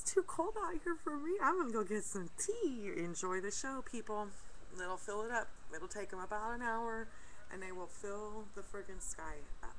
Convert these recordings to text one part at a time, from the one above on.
It's too cold out here for me. I'm gonna go get some tea. Enjoy the show, people. It'll fill it up. It'll take them about an hour, and they will fill the friggin' sky up.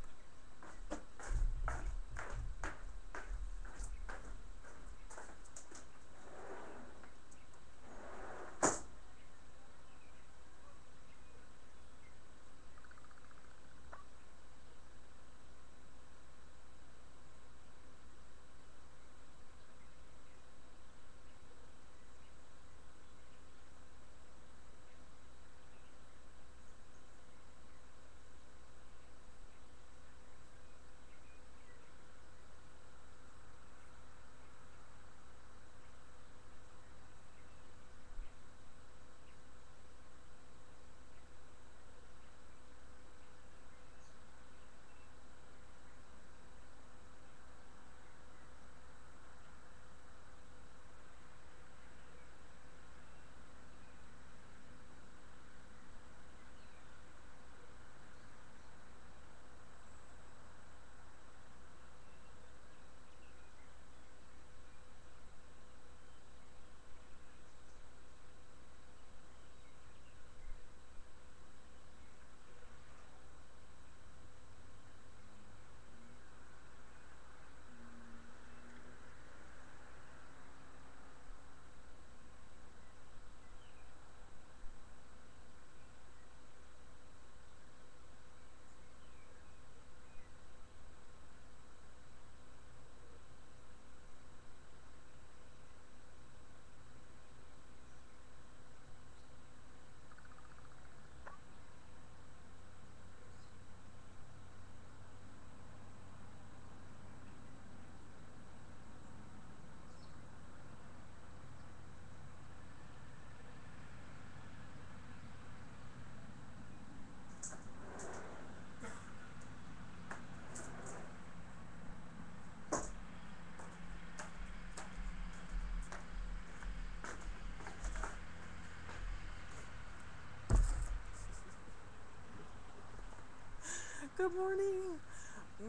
Good morning,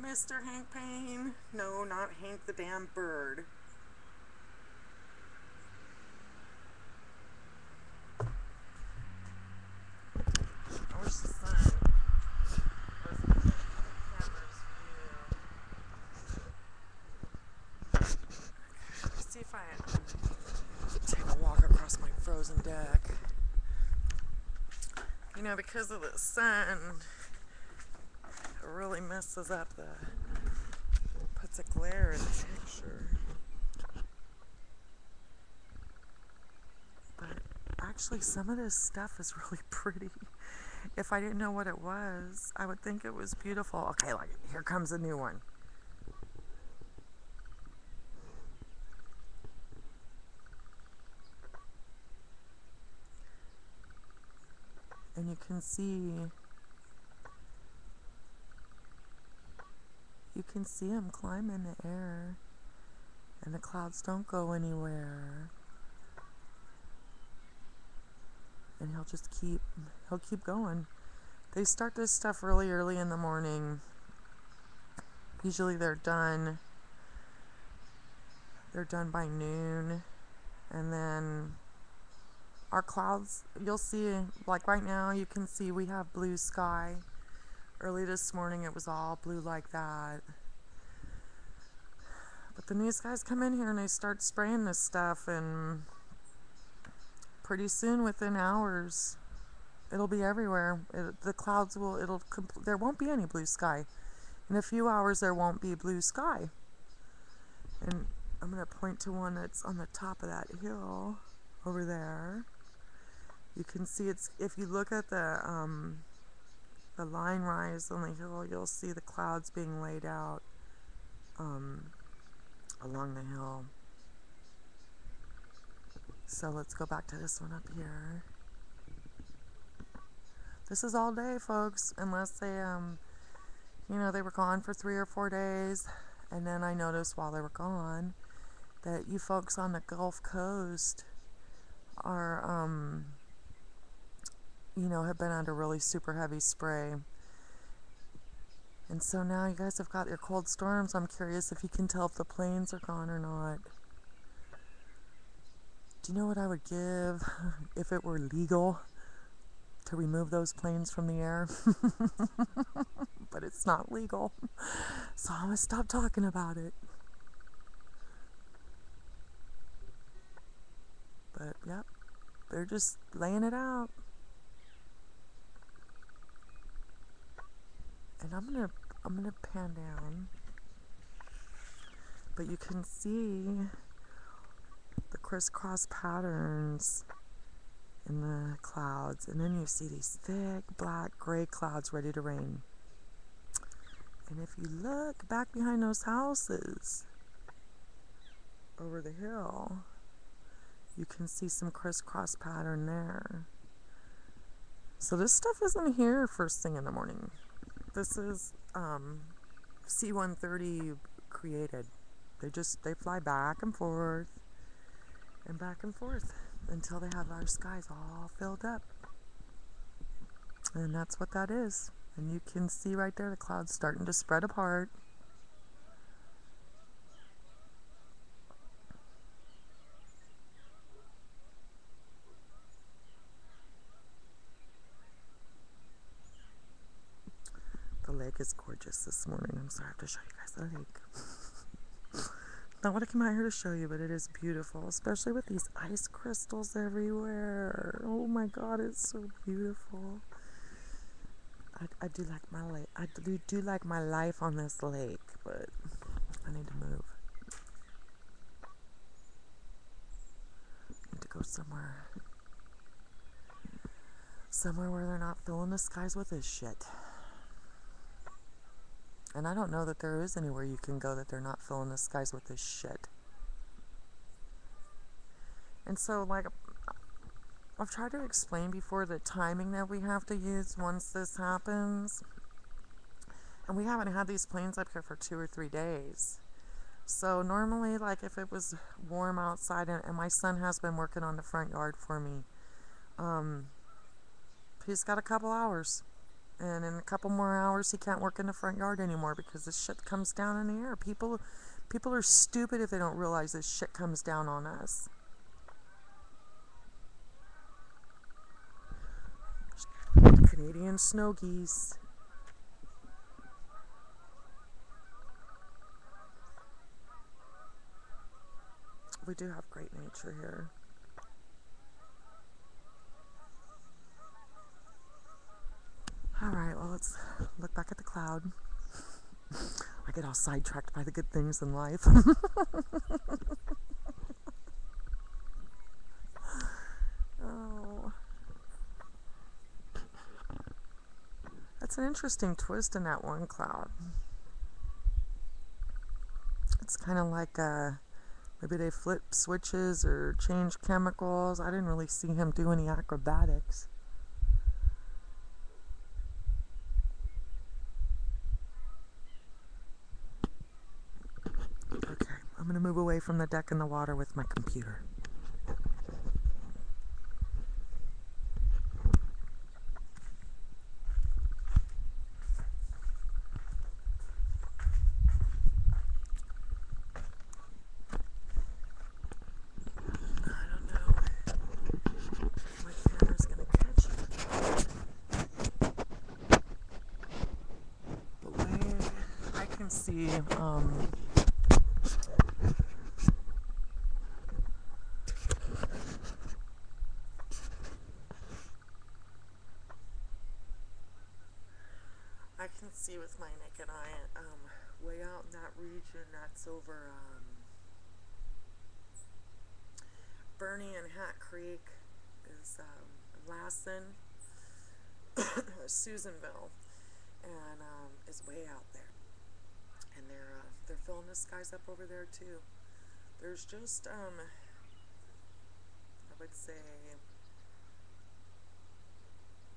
Mr. Hank Payne. No, not Hank the damn bird. I wish the sun wasn't in the camera's view. Let's see if I take a walk across my frozen deck. You know, because of the sun, it really messes up puts a glare in the picture. But actually, some of this stuff is really pretty. If I didn't know what it was, I would think it was beautiful. Okay, like, here comes a new one. And you can see him climb in the air, and the clouds don't go anywhere. And he'll keep going. They start this stuff really early in the morning. Usually they're done by noon, and then our clouds, you'll see, like right now you can see we have blue sky. Early this morning it was all blue like that. But the news guys come in here and they start spraying this stuff, and pretty soon, within hours, it'll be everywhere. The clouds there won't be any blue sky. In a few hours there won't be blue sky. And I'm going to point to one that's on the top of that hill over there. You can see if you look at the line rise on the hill, you'll see the clouds being laid out along the hill. So let's go back to this one up here. This is all day, folks, unless they, they were gone for 3 or 4 days. And then I noticed while they were gone that you folks on the Gulf Coast are, have been under really super heavy spray. And so now you guys have got your cold storms. I'm curious if you can tell if the planes are gone or not. Do you know what I would give if it were legal to remove those planes from the air? But it's not legal. So I'm going to stop talking about it. But, yep, they're just laying it out. And I'm gonna pan down. But you can see the crisscross patterns in the clouds. And then you see these thick, black, gray clouds ready to rain. And if you look back behind those houses over the hill, you can see some crisscross pattern there. So this stuff isn't here first thing in the morning. This is C-130 created. They fly back and forth until they have our skies all filled up. And that's what that is. And you can see right there the clouds starting to spread apart. The lake is gorgeous this morning. I'm sorry I have to show you guys the lake. Not what I came out here to show you, but it is beautiful, especially with these ice crystals everywhere. Oh my God, it's so beautiful. I do like my lake. I do like my life on this lake, but I need to move. I need to go somewhere where they're not filling the skies with this shit. And I don't know that there is anywhere you can go that they're not filling the skies with this shit. And so, like, I've tried to explain before the timing that we have to use once this happens. And we haven't had these planes up here for 2 or 3 days. So normally, like, if it was warm outside, and my son has been working on the front yard for me, he's got a couple hours. And in a couple more hours, he can't work in the front yard anymore because this shit comes down in the air. People are stupid if they don't realize this shit comes down on us. Canadian snow geese. We do have great nature here. Alright, well, let's look back at the cloud. I get all sidetracked by the good things in life. Oh. That's an interesting twist in that one cloud. It's kind of like maybe they flip switches or change chemicals. I didn't really see him do any acrobatics. Okay, I'm going to move away from the deck and the water with my computer. See, I can see with my naked eye, way out in that region, that's over, Bernie and Hat Creek is, Lassen, Susanville, and, is way out there. And they're filling the skies up over there too. There's just I would say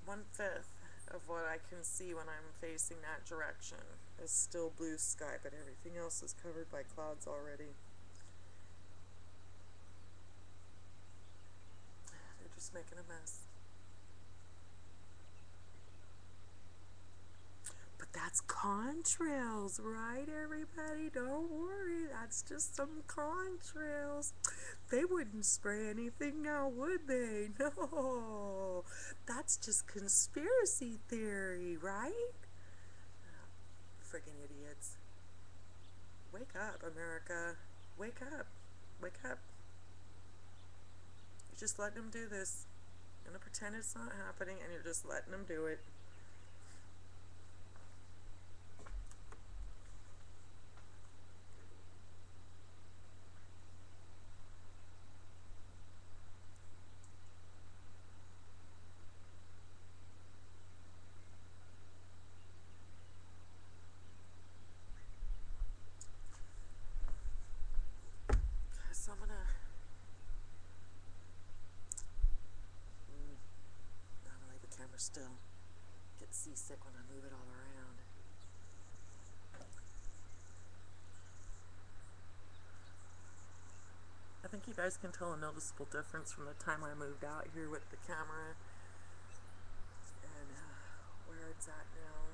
1/5 of what I can see when I'm facing that direction is still blue sky, but everything else is covered by clouds already. They're just making a mess. But That's contrails, right, everybody? Don't worry, that's just some contrails. They wouldn't spray anything now, would they? No, that's just conspiracy theory, right? Friggin' idiots. Wake up, America. Wake up. Wake up. You're just letting them do this. You're gonna pretend it's not happening, and you're just letting them do it. So I'm gonna leave the camera still. Get seasick when I move it all around. I think you guys can tell a noticeable difference from the time I moved out here with the camera and where it's at now.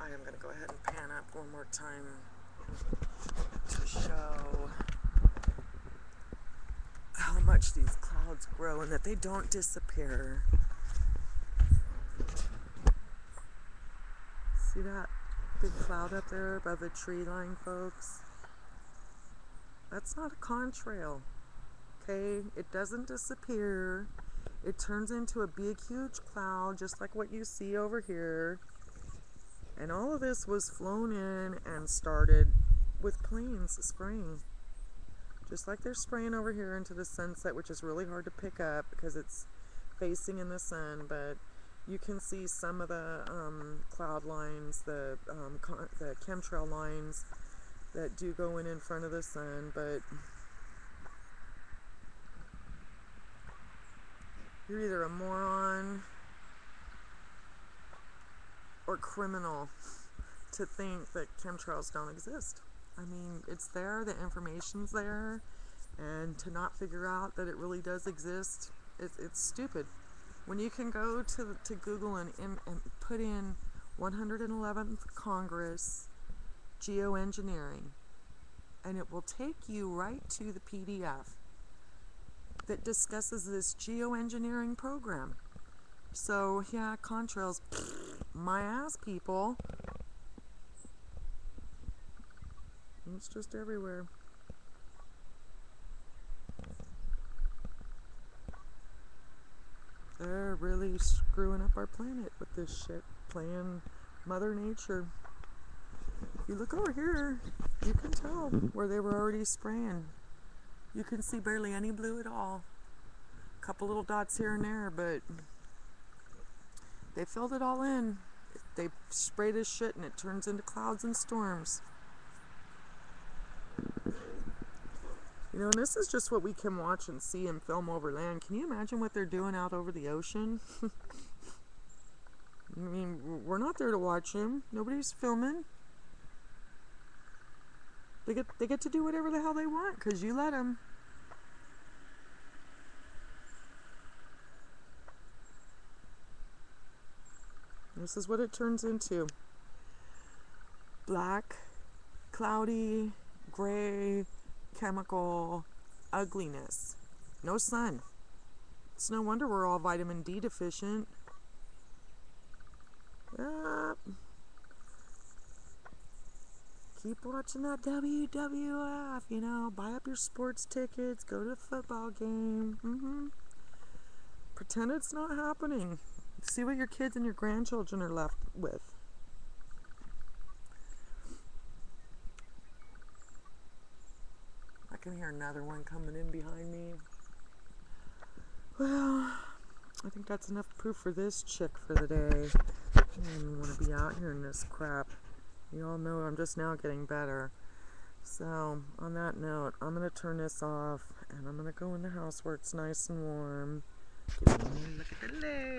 I am going to go ahead and pan up one more time to show how much these clouds grow and that they don't disappear. See that big cloud up there above the tree line, folks? That's not a contrail, okay? It doesn't disappear. It turns into a big, huge cloud, just like what you see over here. And all of this was flown in and started with planes spraying. Just like they're spraying over here into the sunset, which is really hard to pick up because it's facing in the sun, but you can see some of the cloud lines, the chemtrail lines that do go in front of the sun, but you're either a moron or criminal to think that chemtrails don't exist. I mean, it's there, the information's there, and to not figure out that it really does exist, it's stupid. When you can go to Google and put in 111th Congress geoengineering, and it will take you right to the PDF that discusses this geoengineering program. So yeah, contrails, my ass, people. It's just everywhere. They're really screwing up our planet with this shit, playing Mother Nature. If you look over here, you can tell where they were already spraying. You can see barely any blue at all. A couple little dots here and there, but they filled it all in. They spray this shit and it turns into clouds and storms. You know, and this is just what we can watch and see and film over land. Can you imagine what they're doing out over the ocean? I mean, we're not there to watch them. Nobody's filming. They get to do whatever the hell they want because you let them. This is what it turns into. Black, cloudy, gray, chemical ugliness. No sun. It's no wonder we're all vitamin D deficient. Keep watching that WWF, you know, buy up your sports tickets, go to the football game. Pretend it's not happening. See what your kids and your grandchildren are left with. I can hear another one coming in behind me. Well, I think that's enough proof for this chick for the day. I don't even want to be out here in this crap. You all know I'm just now getting better. So, on that note, I'm going to turn this off and I'm going to go in the house where it's nice and warm. Give me a look at the legs.